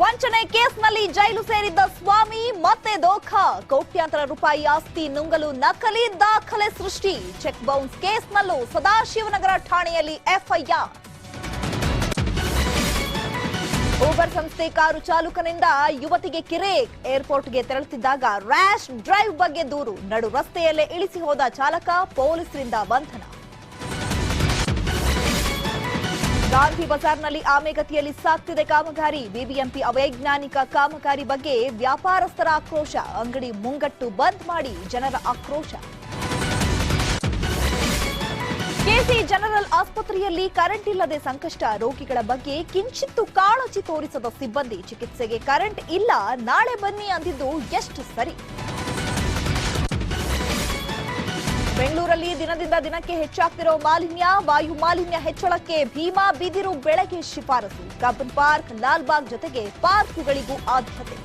ವಂಚನೆ ಕೇಸ್ನಲ್ಲಿ ಜೈಲು ಸೇರಿದ್ದ ಸ್ವಾಮಿ ಮತ್ತೆ ದೋಖಾ. ಕೋಟ್ಯಾಂತರ ರೂಪಾಯಿ ಆಸ್ತಿ ನುಂಗಲು ನಕಲಿ ದಾಖಲೆ ಸೃಷ್ಟಿ. ಚೆಕ್ ಬೌನ್ಸ್ ಕೇಸ್ನಲ್ಲೂ ಸದಾಶಿವನಗರ ಠಾಣೆಯಲ್ಲಿ ಎಫ್ಐಆರ್. ಊಬರ್ ಸಂಸ್ಥೆ ಕಾರು ಚಾಲಕನಿಂದ ಯುವತಿಗೆ ಕಿರೇಕ್. ಏರ್ಪೋರ್ಟ್ಗೆ ತೆರಳುತ್ತಿದ್ದಾಗ ರ್ಯಾಶ್ ಡ್ರೈವ್ ಬಗ್ಗೆ ದೂರು. ನಡು ರಸ್ತೆಯಲ್ಲೇ ಇಳಿಸಿ ಹೋದ ಚಾಲಕ, ಪೊಲೀಸರಿಂದ ಬಂಧನ. ಗಾಂಧಿ ಬಜಾರ್ನಲ್ಲಿ ಆಮೆಗತಿಯಲ್ಲಿ ಸಾಗ್ತಿದೆ ಕಾಮಗಾರಿ. ಬಿಬಿಎಂಪಿ ಅವೈಜ್ಞಾನಿಕ ಕಾಮಗಾರಿ ಬಗ್ಗೆ ವ್ಯಾಪಾರಸ್ಥರ ಆಕ್ರೋಶ. ಅಂಗಡಿ ಮುಂಗಟ್ಟು ಬಂದ್ ಮಾಡಿ ಜನರ ಆಕ್ರೋಶ. ಕೆಸಿ ಜನರಲ್ ಆಸ್ಪತ್ರೆಯಲ್ಲಿ ಕರೆಂಟ್ ಇಲ್ಲದೆ ಸಂಕಷ್ಟ. ರೋಗಿಗಳ ಬಗ್ಗೆ ಕಿಂಚಿತ್ತೂ ಕಾಳಜಿ ತೋರಿಸದ ಸಿಬ್ಬಂದಿ. ಚಿಕಿತ್ಸೆಗೆ ಕರೆಂಟ್ ಇಲ್ಲ, ನಾಳೆ ಬನ್ನಿ ಅಂದಿದ್ದು ಎಷ್ಟು ಸರಿ? ಬೆಂಗಳೂರಲ್ಲಿ ದಿನದಿಂದ ದಿನಕ್ಕೆ ಹೆಚ್ಚಾಗ್ತಿರೋ ಮಾಲಿನ್ಯ. ವಾಯು ಮಾಲಿನ್ಯ ಹೆಚ್ಚಳಕ್ಕೆ ಭೀಮಾ ಬಿದಿರು ಬೆಳಗ್ಗೆ ಶಿಫಾರಸು. ಕಬ್ಬನ್ ಪಾರ್ಕ್, ಲಾಲ್ಬಾಗ್ ಜೊತೆಗೆ ಪಾರ್ಕ್ಗಳಿಗೂ ಆದ್ಯತೆ.